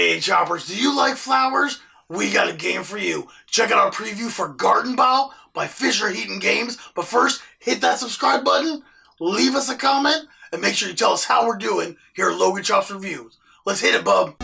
Hey Choppers, do you like flowers? We got a game for you. Check out our preview for Gartenbau by Heaton Games. But first, hit that subscribe button, leave us a comment, and make sure you tell us how we're doing here at Logan Chops Reviews. Let's hit it, bub.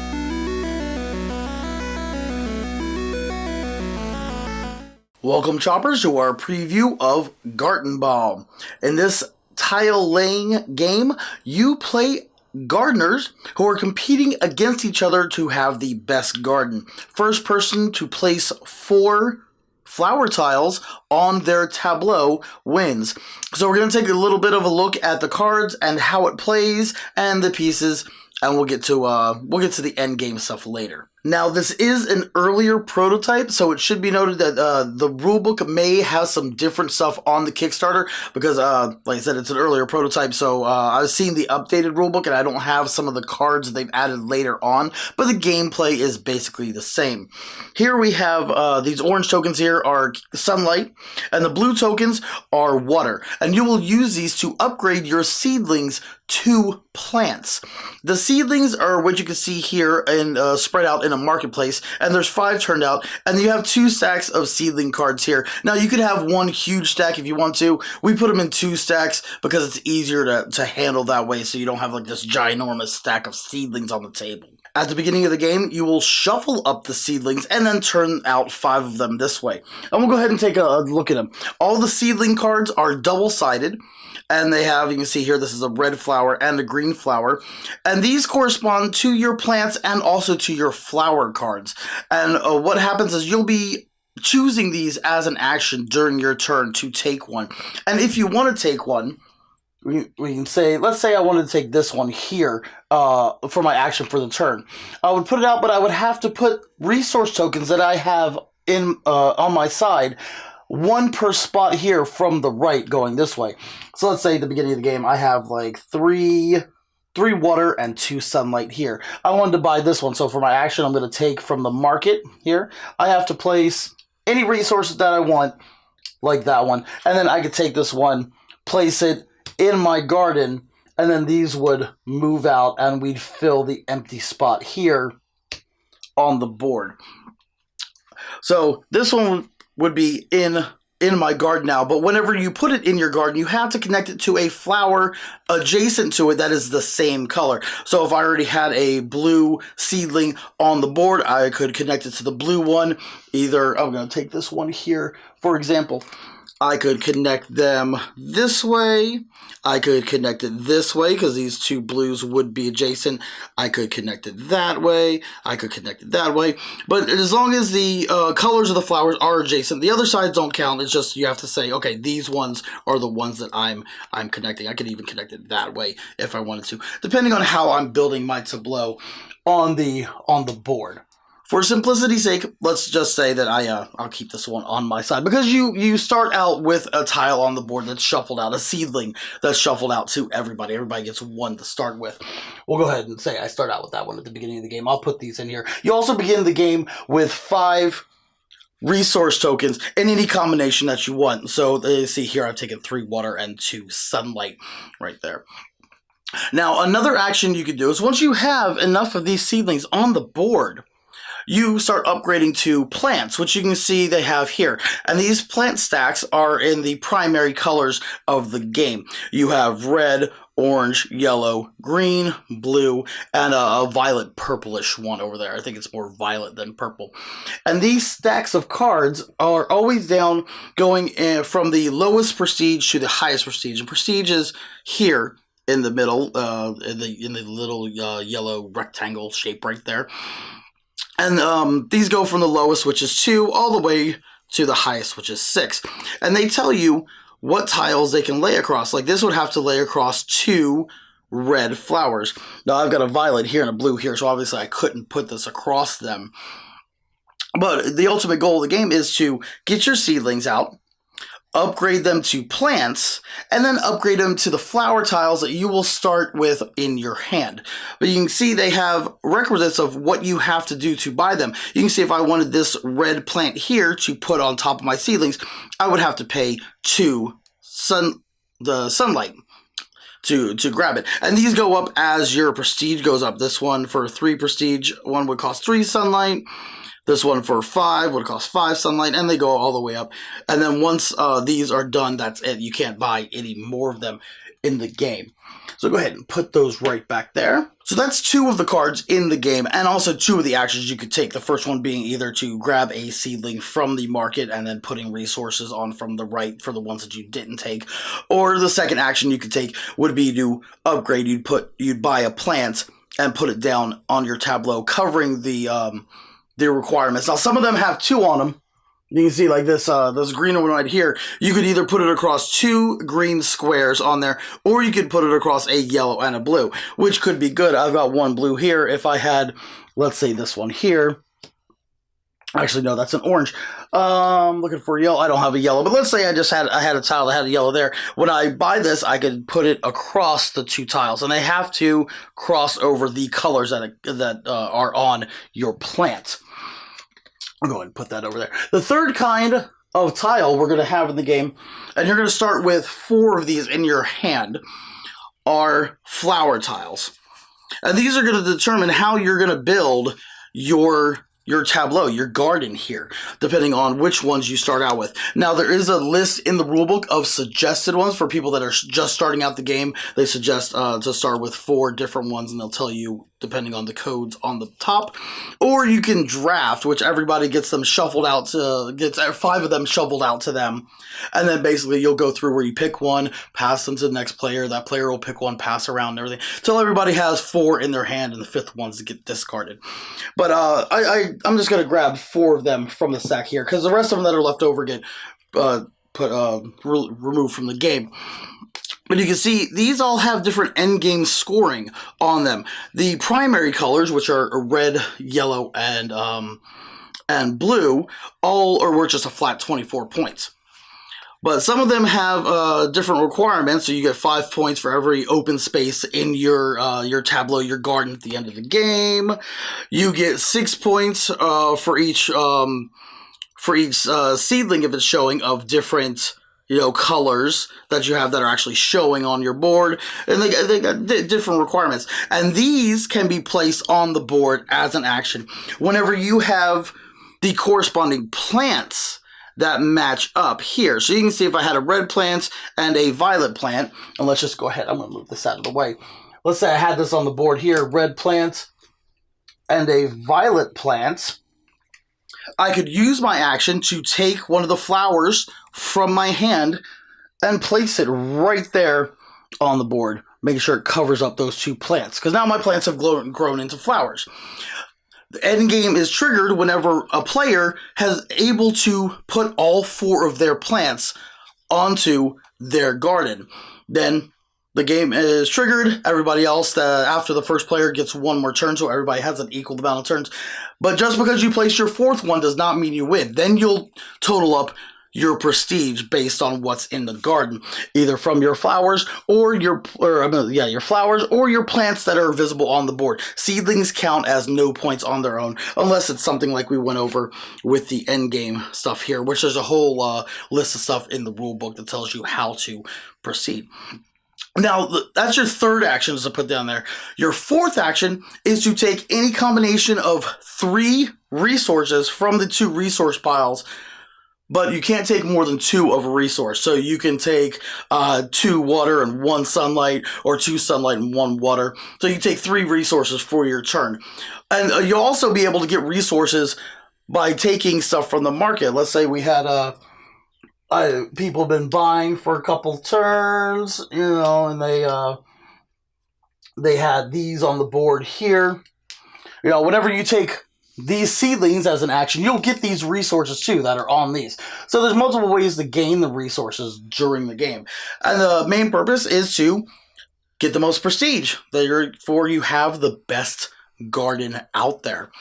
Welcome, Choppers, to our preview of Gartenbau. In this tile laying game, you play gardeners who are competing against each other to have the best garden. First person to place 4 flower tiles on their tableau wins. So we're going to take a little bit of a look at the cards and how it plays and the pieces, and we'll get to the end game stuff later. Now, this is an earlier prototype, so it should be noted that the rulebook may have some different stuff on the Kickstarter because, like I said, it's an earlier prototype, so I've seen the updated rulebook and I don't have some of the cards they've added later on, but the gameplay is basically the same. Here we have these orange tokens here are sunlight, and the blue tokens are water, and you will use these to upgrade your seedlings to plants. The seedlings are what you can see here and spread out in a marketplace, and there's 5 turned out, and you have 2 stacks of seedling cards here. Now you could have 1 huge stack if you want to. We put them in 2 stacks because it's easier to handle that way, so you don't have like this ginormous stack of seedlings on the table. At the beginning of the game, you will shuffle up the seedlings and then turn out 5 of them this way. And we'll go ahead and take a look at them. All the seedling cards are double-sided, and they have, you can see here, this is a red flower and a green flower. And these correspond to your plants and also to your flower cards. And what happens is you'll be choosing these as an action during your turn to take one. And if you want to take one, we can say, let's say I wanted to take this one here for my action for the turn. I would put it out, but I would have to put resource tokens that I have in on my side, 1 per spot here from the right going this way. So let's say at the beginning of the game, I have like 3 water and 2 sunlight here. I wanted to buy this one, so for my action, I'm going to take from the market here. I have to place any resources that I want, like that one. And then I could take this one, place it in my garden, and then these would move out and we'd fill the empty spot here on the board. So this one would be in my garden now, but whenever you put it in your garden, you have to connect it to a flower adjacent to it that is the same color. So if I already had a blue seedling on the board, I could connect it to the blue one. Either, I'm going to take this one here, for example. I could connect them this way. I could connect it this way because these 2 blues would be adjacent. I could connect it that way. I could connect it that way. But as long as the colors of the flowers are adjacent, the other sides don't count. It's just you have to say, okay, these ones are the ones that I'm connecting. I could even connect it that way if I wanted to, depending on how I'm building my tableau on the board. For simplicity's sake, let's just say that I'll keep this one on my side because you start out with a tile on the board that's shuffled out, a seedling that's shuffled out to everybody. Everybody gets 1 to start with. We'll go ahead and say I start out with that one at the beginning of the game. I'll put these in here. You also begin the game with 5 resource tokens in any combination that you want. So you see here I've taken 3 water and 2 sunlight right there. Now another action you could do is once you have enough of these seedlings on the board, you start upgrading to plants, which you can see they have here. And these plant stacks are in the primary colors of the game. You have red, orange, yellow, green, blue, and a violet purplish one over there. I think it's more violet than purple. And these stacks of cards are always down going from the lowest prestige to the highest prestige. And prestige is here in the middle, in the little yellow rectangle shape right there. And these go from the lowest, which is 2, all the way to the highest, which is 6. And they tell you what tiles they can lay across. Like this would have to lay across 2 red flowers. Now I've got a violet here and a blue here, so obviously I couldn't put this across them. But the ultimate goal of the game is to get your seedlings out, upgrade them to plants, and then upgrade them to the flower tiles that you will start with in your hand. But you can see they have requisites of what you have to do to buy them. You can see if I wanted this red plant here to put on top of my seedlings, I would have to pay 2 sunlight. to grab it. And these go up as your prestige goes up. This one for 3 prestige, one would cost 3 sunlight. This one for 5 would cost 5 sunlight, and they go all the way up. And then once these are done, that's it. You can't buy any more of them in the game. So go ahead and put those right back there. So that's 2 of the cards in the game, and also 2 of the actions you could take. The first one being either to grab a seedling from the market and then putting resources on from the right for the ones that you didn't take. Or the second action you could take would be to upgrade. You'd buy a plant and put it down on your tableau, covering the requirements. Now some of them have 2 on them. You can see like this green one right here. You could either put it across 2 green squares on there, or you could put it across a yellow and a blue, which could be good. I've got 1 blue here. If I had, let's say this one here. Actually, no, that's an orange. Looking for yellow. I don't have a yellow, but let's say I had a tile that had a yellow there. When I buy this, I could put it across the 2 tiles, and they have to cross over the colors that are on your plant. I'll go ahead and put that over there. The third kind of tile we're going to have in the game, and you're going to start with 4 of these in your hand, are flower tiles. And these are going to determine how you're going to build your tableau, your garden here, depending on which ones you start out with. Now, there is a list in the rulebook of suggested ones for people that are just starting out the game. They suggest to start with 4 different ones, and they'll tell you depending on the codes on the top. Or you can draft, which everybody gets them shuffled out to, gets 5 of them shuffled out to them. And then basically you'll go through where you pick one, pass them to the next player. That player will pick one, pass around and everything, until everybody has 4 in their hand and the 5th ones get discarded. But I'm just going to grab 4 of them from the stack here, because the rest of them that are left over get removed from the game. But you can see these all have different endgame scoring on them. The primary colors, which are red, yellow, and blue, all are worth just a flat 24 points. But some of them have different requirements, so you get 5 points for every open space in your tableau, your garden at the end of the game. You get 6 points for each seedling if it's showing of different colors that you have that are actually showing on your board, and they got different requirements. And these can be placed on the board as an action whenever you have the corresponding plants that match up here. So you can see if I had a red plant and a violet plant, and let's just go ahead. I'm going to move this out of the way. Let's say I had this on the board here, red plant and a violet plant. I could use my action to take one of the flowers from my hand and place it right there on the board, making sure it covers up those 2 plants, because now my plants have grown into flowers. The end game is triggered whenever a player has able to put all 4 of their plants onto their garden. Then the game is triggered. Everybody else, after the first player, gets 1 more turn, so everybody has an equal amount of turns. But just because you place your 4th one does not mean you win. Then you'll total up your prestige based on what's in the garden, either from your flowers or your flowers or your plants that are visible on the board. Seedlings count as no points on their own, unless it's something like we went over with the end game stuff here, which there's a whole list of stuff in the rule book that tells you how to proceed. Now, that's your 3rd action to put down there. Your 4th action is to take any combination of 3 resources from the 2 resource piles, but you can't take more than 2 of a resource. So you can take 2 water and 1 sunlight, or 2 sunlight and 1 water. So you take 3 resources for your turn. And you'll also be able to get resources by taking stuff from the market. Let's say we had people have been buying for a couple turns, and they had these on the board here. Whenever you take these seedlings as an action, you'll get these resources too that are on these. So there's multiple ways to gain the resources during the game. And the main purpose is to get the most prestige. Therefore, you have the best garden out there.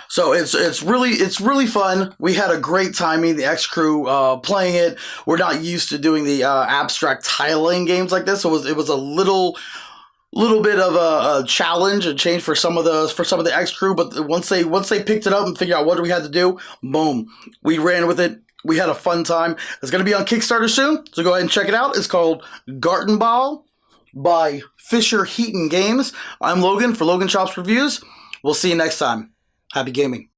So it's really fun. We had a great timing, the X crew playing it. We're not used to doing the abstract tiling games like this, so it was a little bit of a challenge and change for some of the X crew. But once they picked it up and figured out what we had to do, boom, we ran with it. We had a fun time. It's going to be on Kickstarter soon, so go ahead and check it out. It's called Gartenbau. by Fisher Heaton Games. I'm Logan for Logan Chops Reviews. We'll see you next time. Happy gaming.